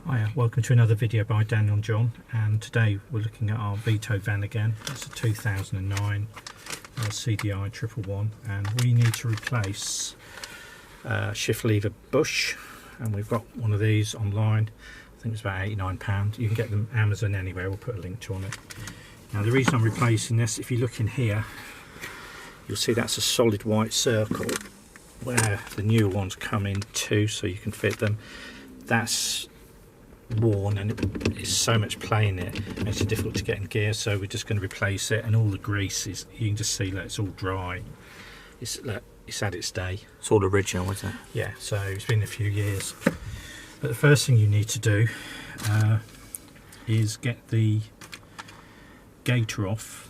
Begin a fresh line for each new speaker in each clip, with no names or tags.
Hiya, welcome to another video by Daniel and John, and today we're looking at our Vito van again. It's a 2009 CDI 111, and we need to replace shift lever bush, and we've got one of these online. I think it's about £89. You can get them Amazon anywhere, we'll put a link to on it. Now the reason I'm replacing this, if you look in here, you'll see that's a solid white circle where the new ones come in too, so you can fit them. That's worn and it's so much play in it, makes it difficult to get in gear, so we're just going to replace it. And all the grease is, you can just see that it's all dry. It's had its day.
It's all original, isn't it?
Yeah, so it's been a few years. But the first thing you need to do is get the gator off,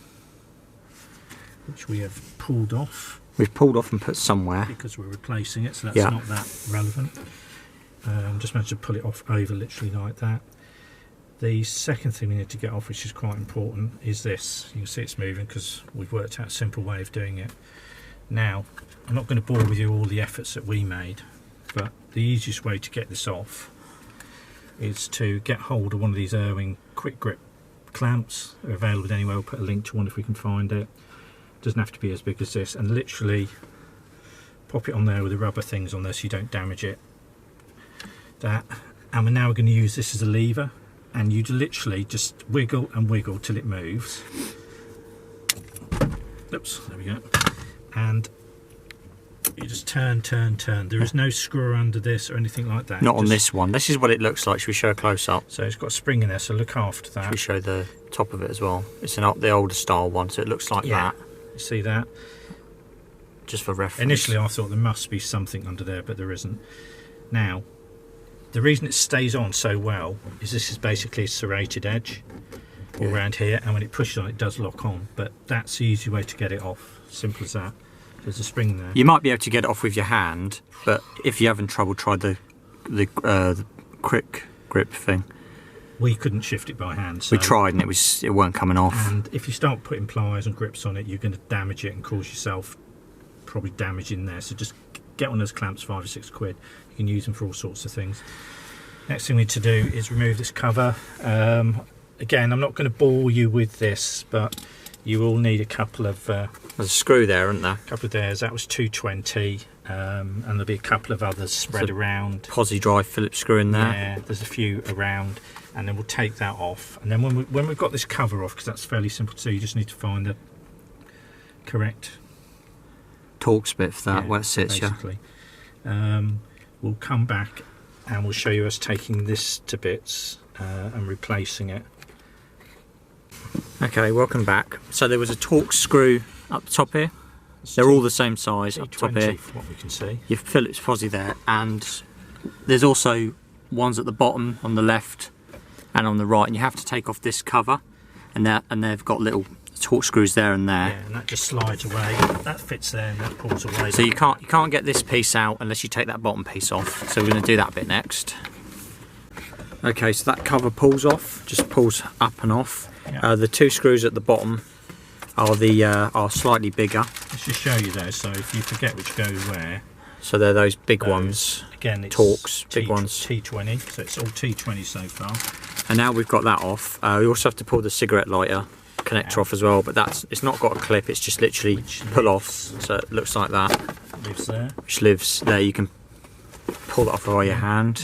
which we have pulled off.
We've pulled off and put somewhere
because we're replacing it, so that's not that relevant. Just managed to pull it off over literally like that. The second thing we need to get off, which is quite important, is this. You can see it's moving because we've worked out a simple way of doing it. Now, I'm not going to bore with you all the efforts that we made, but the easiest way to get this off is to get hold of one of these IRWIN quick grip clamps. They're available anywhere. We'll put a link to one if we can find it. Doesn't have to be as big as this, and literally pop it on there with the rubber things on there so you don't damage it. That, and we're now going to use this as a lever, and you literally just wiggle and wiggle till it moves. Oops, there we go. And you just turn. There is no screw under this or anything like that.
Not on this one. This is what it looks like. Should we show a close up?
So it's got a spring in there, so look after that.
Should we show the top of it as well? It's the older style one, so it looks like that.
You see that?
Just for reference.
Initially I thought there must be something under there, but there isn't. Now, the reason it stays on so well is this is basically a serrated edge all around here, and when it pushes on it does lock on, but that's the easy way to get it off. Simple as that. There's a spring there.
You might be able to get it off with your hand, but if you're having trouble, try the quick grip thing.
We couldn't shift it by hand. So,
we tried and it weren't coming off.
And if you start putting pliers and grips on it, you're going to damage it and cause yourself probably damage in there. So just get one of those clamps, 5 or 6 quid. You can use them for all sorts of things. Next thing we need to do is remove this cover. Again, I'm not going to bore you with this, but you will need a couple of...
there's a screw there, isn't there?
A couple of theirs. That was 220, and there'll be a couple of others spread around.
Posi drive Phillips screw in there.
Yeah, there's a few around, and then we'll take that off. And then when we've got this cover off, because that's fairly simple to do, you just need to find the correct
Torx bit for that, where it sits,
basically. We'll come back and we'll show you us taking this to bits and replacing it.
Okay, welcome back. So there was a Torx screw up the top here. They're all the same size up top here.
From what we can see.
Your Phillips Posi there, and there's also ones at the bottom on the left and on the right, and you have to take off this cover, and they've got little Torx screws there and there.
Yeah, and that just slides away. That fits there and that pulls away.
So you can't get this piece out unless you take that bottom piece off. So we're going to do that bit next. Okay, so that cover pulls off, just pulls up and off. Yeah. The 2 screws at the bottom are slightly bigger.
Let's just show you those. So if you forget which go where.
So they're those big ones. Again, it's Torx, big ones.
T20. So it's all T20 so far.
And now we've got that off. We also have to pull the cigarette lighter connector off as well, but it's not got a clip. It's just literally pull off. So it looks like that.
Lives there.
Which lives there. You can pull that off by your hand.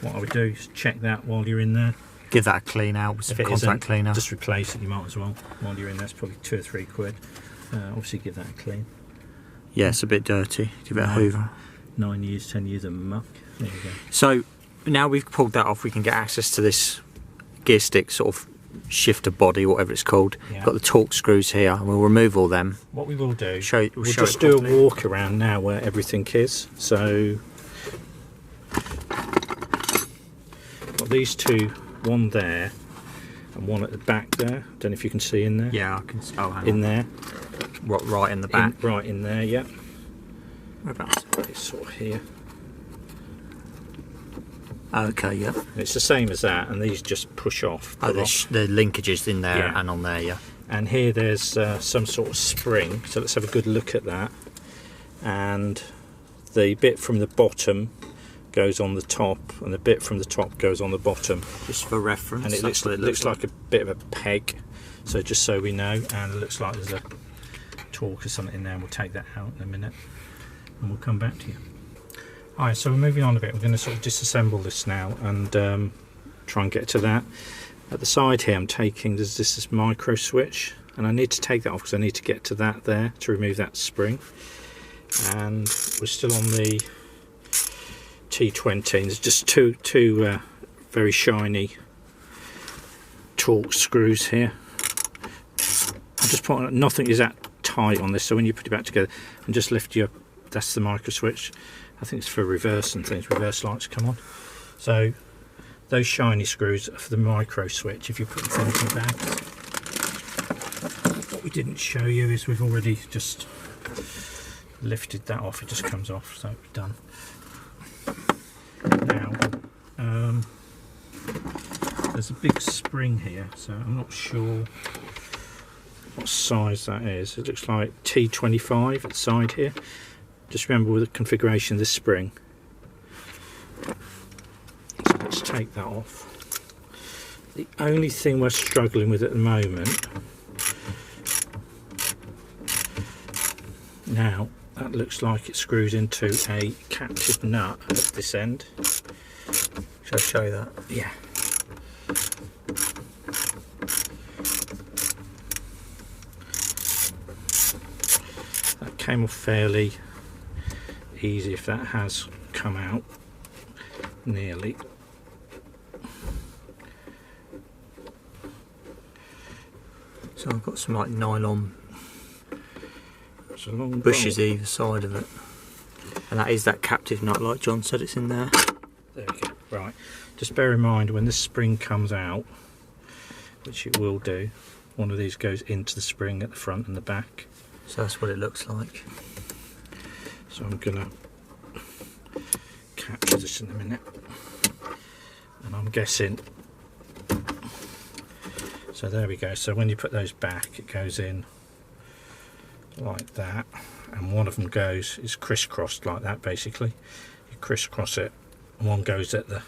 What I would do is check that while you're in there.
Give that a clean out with some contact cleaner.
Just replace it, you might as well. While you're in there, it's probably 2 or 3 quid. Obviously give that a clean.
Yeah, it's a bit dirty. Give it a hoover.
9 years, 10 years of muck. There you go.
So now we've pulled that off, we can get access to this gear stick sort of shifter body, whatever it's called.
Yeah.
Got the Torx screws here, and we'll remove all them.
What we will do, we'll
just
just do a walk around now where everything is. So got these 2, one there and one at the back there. Don't know if you can see in there.
Yeah, I can see. Oh, hang
in
on.
there.
Right in the back.
Right in there, yeah.
Whereabouts?
It's sort of here.
Okay, yeah.
It's the same as that, and these just push off.
Oh, the linkages in there and on there, yeah.
And here there's some sort of spring, so let's have a good look at that. And the bit from the bottom goes on the top, and the bit from the top goes on the bottom.
Just for reference.
And it looks like a bit of a peg, so just so we know. And it looks like there's a Torx or something in there, and we'll take that out in a minute and we'll come back to you. Alright, so we're moving on a bit. We're going to sort of disassemble this now and try and get to that. At the side here I'm taking, there's this micro switch, and I need to take that off because I need to get to that there to remove that spring. And we're still on the T20. There's just two very shiny Torx screws here. I'm just putting, nothing is that tight on this, so when you put it back together and just lift your, that's the micro switch. I think it's for reverse and things, reverse lights come on. So those shiny screws are for the micro switch if you put things in the bag. What we didn't show you is we've already just lifted that off, it just comes off, so it's done. Now, there's a big spring here, so I'm not sure what size that is. It looks like T25 at the side here. Just remember with the configuration of this spring. So let's take that off. The only thing we're struggling with at the moment, now that looks like it screws into a captive nut at this end.
Shall I show you that?
Yeah. That came off fairly easy if that has come out nearly.
So I've got some like nylon
Long
bushes
bolt.
either side of it, and that is that captive nut like John said, it's in there.
There we go. Right, just bear in mind when this spring comes out, which it will do, one of these goes into the spring at the front and the back.
So that's what it looks like.
So I'm gonna capture this in a minute, and I'm guessing, so there we go. So when you put those back, it goes in like that, and one of them goes, is crisscrossed like that basically. You crisscross it, and one goes at the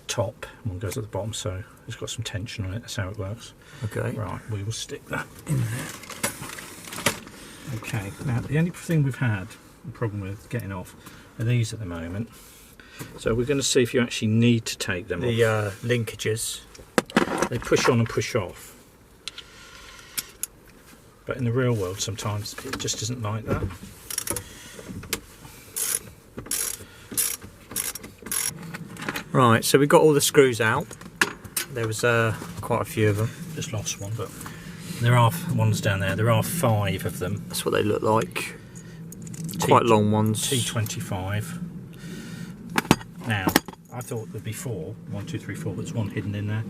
top and one goes at the bottom, so it's got some tension on it. That's how it works.
Okay.
Right, we will stick that in there. Okay, now the only thing we've had a problem with getting off are these at the moment. So we're going to see if you actually need to take them off.
The linkages.
They push on and push off. But in the real world sometimes it just isn't like that.
Right, so we got all the screws out. There was quite a few of them.
Just lost one, but there are ones down there. There are 5 of them.
That's what they look like. Quite long ones.
T25. Now, I thought there'd be 4. 1, 2, 3, 4. There's one hidden in there.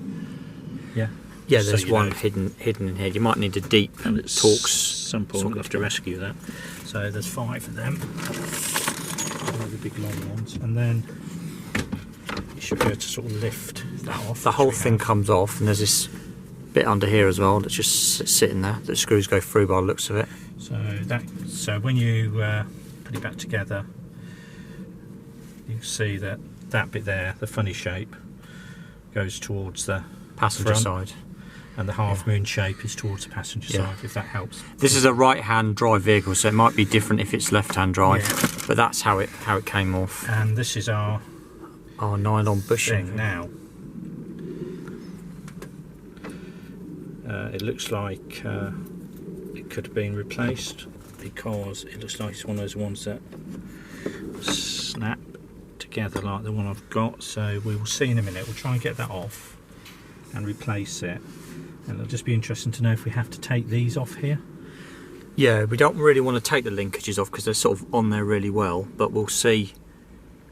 Yeah.
Yeah,
So
there's
you
one
know.
hidden in here. You might need a deep Torx.
Some point we'll have to rescue that. So there's 5 of them. The big long ones, and then you should be able to sort of lift that off.
The whole thing comes off, and there's this bit under here as well that's just sitting there. The screws go through by the looks of it.
So when you put it back together, you can see that bit there, the funny shape, goes towards the
Passenger
front,
side.
and the half moon shape is towards the passenger
Yeah.
side. If that helps.
This is a right-hand drive vehicle, so it might be different if it's left-hand drive.
Yeah.
But that's how it came off.
And this is our
Nylon bushing.
thing now. It looks like it could have been replaced because it looks like it's one of those ones that snap together like the one I've got. So we will see in a minute. We'll try and get that off and replace it. And it'll just be interesting to know if we have to take these off here.
Yeah, we don't really want to take the linkages off because they're sort of on there really well, but we'll see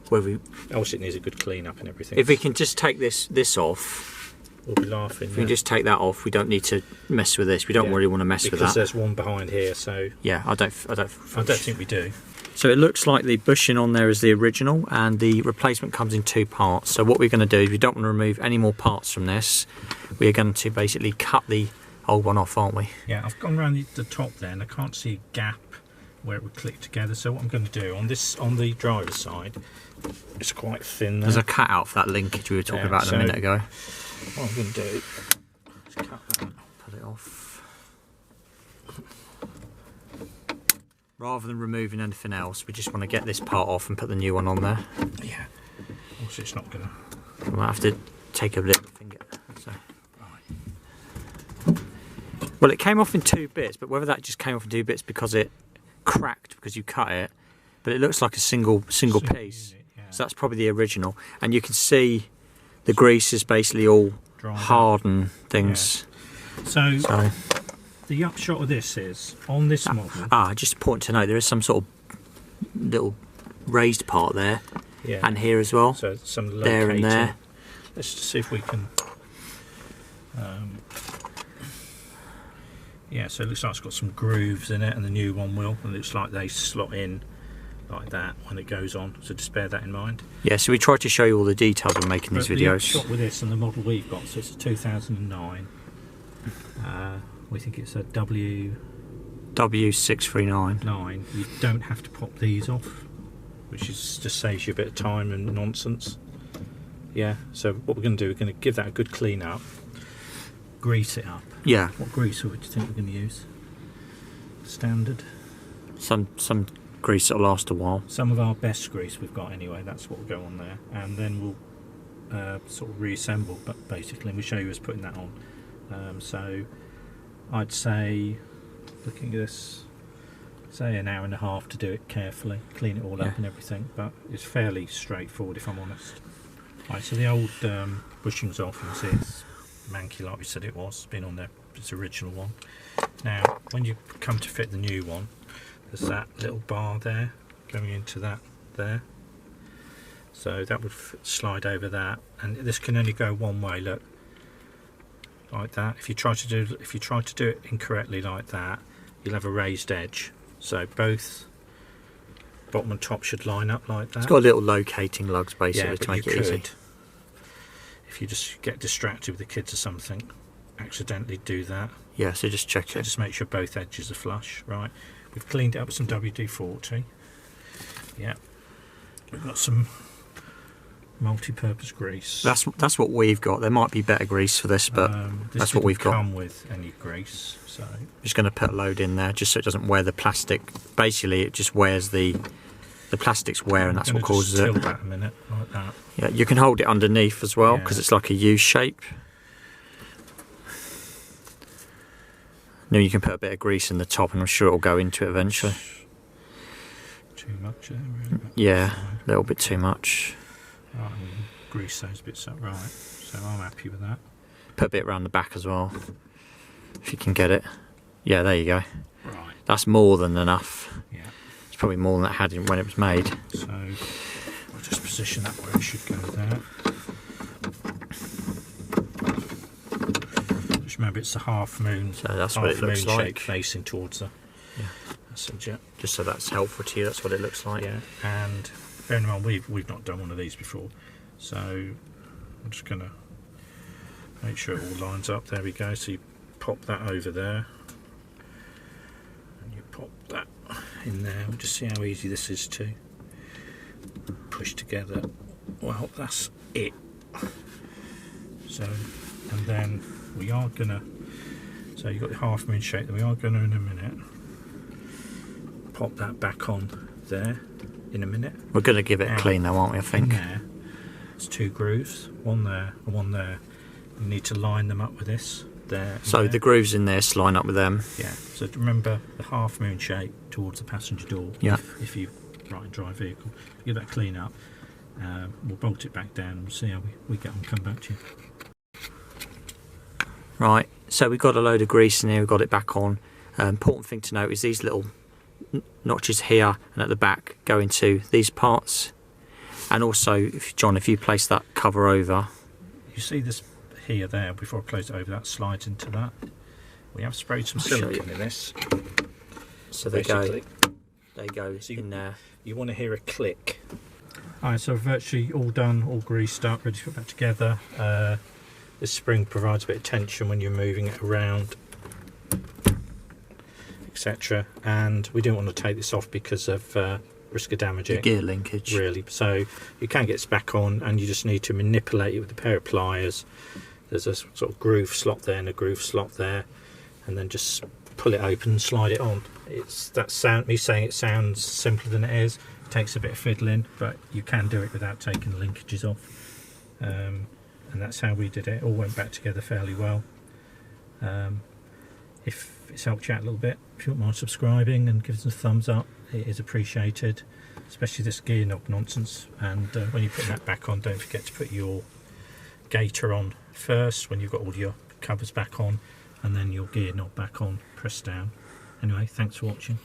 whether we...
Obviously it needs a good clean up and everything.
If we can just take this off,
we'll be laughing.
if we can just take that off, we don't need to mess with this. We don't really want to mess with
because
that.
there's one behind here, so
Yeah, I don't
think we do.
So it looks like the bushing on there is the original and the replacement comes in 2 parts. So what we're going to do is we don't want to remove any more parts from this. We are going to basically cut the old one off, aren't we?
Yeah, I've gone around the top there and I can't see a gap where it would click together. So what I'm going to do on the driver's side, it's quite thin there.
There's a cut out for that linkage we were talking about a minute ago.
What I'm going to do is cut that.
Put it off. Rather than removing anything else, we just want to get this part off and put the new one on there.
Yeah. Also, it's not going to...
We might have to take a little finger. So. Right. Well, it came off in 2 bits, but whether that just came off in 2 bits because it cracked because you cut it, but it looks like a single piece.
Unit, yeah.
So that's probably the original. And you can see the grease is basically all hardened things.
Yeah. So the upshot of this is, on this model...
just important to note, there is some sort of little raised part there, and here as well.
So some locating.
There and there.
Let's just see if we can... yeah, so it looks like it's got some grooves in it, and the new one will. And it looks like they slot in like that when it goes on, so just bear that in mind.
Yeah, so we tried to show you all the details of making these videos.
The upshot with this and the model we've got, so it's a 2009. We think it's a
W639.
You don't have to pop these off, which just saves you a bit of time and nonsense. Yeah, so what we're going to do, we're going to give that a good clean up, grease it up.
Yeah.
What grease would you think we're going to use? Standard?
Some grease that'll last a while.
Some of our best grease we've got anyway, that's what will go on there. And then we'll sort of reassemble, but basically we'll show you us putting that on. So I'd say, looking at this, say an hour and a half to do it carefully, clean it all up and everything, but it's fairly straightforward if I'm honest. Right, so the old bushing's off, and see it's manky like we said it was, been on there, its original one. Now when you come to fit the new one, there's that little bar there going into that there, so that would slide over that, and this can only go one way, look, like that. If you try to do it incorrectly like that, you'll have a raised edge, so both bottom and top should line up like that.
It's got little locating lugs basically to make it easy.
If you just get distracted with the kids or something, accidentally do that.
Yeah, so just check it.
Just make sure both edges are flush. Right, we've cleaned it up with some WD-40. Yeah, we've got some multi-purpose grease.
That's what we've got. There might be better grease for this, but that's what we've got.
Come with any grease, so
just going to put a load in there just so it doesn't wear the plastic. Basically, it just wears the plastic's wear, and that's what causes it.
Tilt that a minute like that.
Yeah, you can hold it underneath as well because it's like a U shape. Now you can put a bit of grease in the top, and I'm sure it'll go into it eventually.
Too much there, really.
Yeah, a little bit too much.
Right, and grease those bits up, right. So I'm happy with that.
Put a bit around the back as well, if you can get it. Yeah, there you go.
Right. That's
more than enough.
Yeah.
It's probably more than that had when it was made.
So I'll just position that where it should go there. Just remember it's a half moon.
So that's what it looks like.
Facing towards her.
Yeah.
That's it.
Just so that's helpful to you. That's what it looks like.
Yeah. And bearing in mind we've not done one of these before, so I'm just going to make sure it all lines up. There we go. So you pop that over there, and you pop that in there. We'll just see how easy this is to push together. Well, that's it. So, and then we are going to, so you've got the half moon shape, then we are going to in a minute pop that back on there. In a minute.
We're going to give it a clean though, aren't we, I think?
There, it's 2 grooves, one there and one there. You need to line them up with this, there.
So
there.
The grooves in this line up with them.
Yeah, so remember the half moon shape towards the passenger door.
Yeah.
If you right and drive vehicle, give that clean up. We'll bolt it back down and we'll see how we get on, come back to you.
Right, so we've got a load of grease in here, we've got it back on. Important thing to note is these little notches here and at the back go into these parts, and also John, if you place that cover over,
you see this here there, before I close it over, that slides into that. We have sprayed some silicone in this,
so they go so in there.
You want to hear a click. Alright, so virtually all done, all greased up, ready to put back together. This spring provides a bit of tension when you're moving it around, etc. And we didn't want to take this off because of risk of damaging
the gear linkage,
really. So you can get this back on, and you just need to manipulate it with a pair of pliers. There's a sort of groove slot there and a groove slot there, and then just pull it open and slide it on. It's that sound, me saying it sounds simpler than it is. It takes a bit of fiddling, but you can do it without taking the linkages off. And that's how we did it. It all went back together fairly well. If it's helped you out a little bit, if you wouldn't mind subscribing and giving us a thumbs up, it is appreciated, especially this gear knob nonsense. And when you put that back on, don't forget to put your gaiter on first when you've got all your covers back on, and then your gear knob back on, press down. Anyway, thanks for watching.